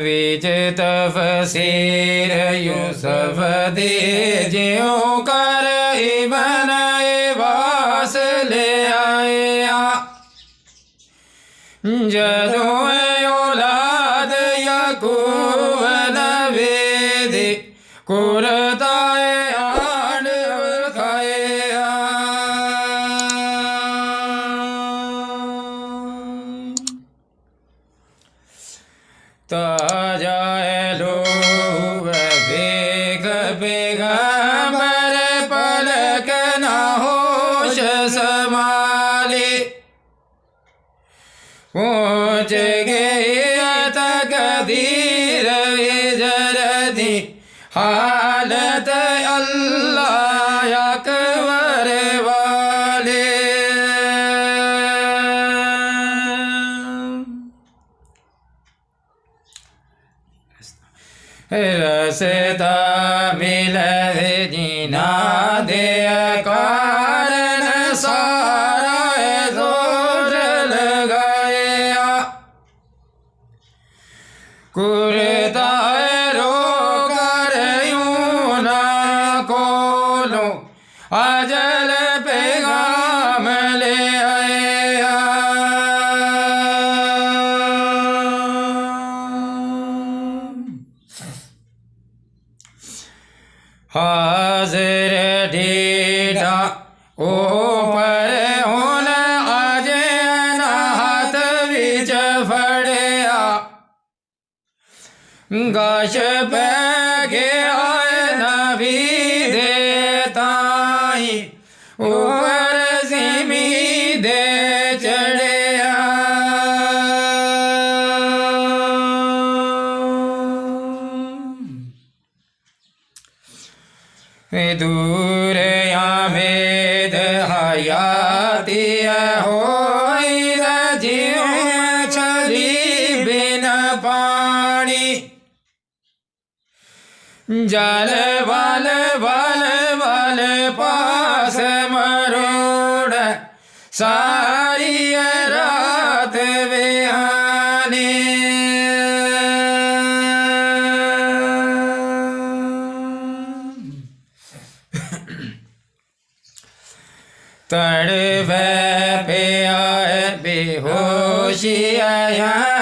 विच तफसीर यूसुफ दे ज्यों कर इबन अब्बास ले आया जदों औलाद याकूब नबी दी कुरताए आंड खाया ताजाए लोग बेग पैगंबर पलक ना होश संभाले पहुँच गए तकदीर जरदी हालत अल्लाह अकबर वाले रसता मिल जीना दे कारण सारा जोर लगाया कुरता रो कर यूं ना कोलो अजल पैगाम ले आया हाजिर डेटा ऊपर होन आज हाथ विच फड़िया गश पै गया नबी दे ताई ऊपर जिमी दे चढ़िया दूर आमेद हयाती हो जीव छली बिन पानी जल बल बल बल पास मरोड़ सारी रात बेहानी तड़वे पे आए बेहोशी आया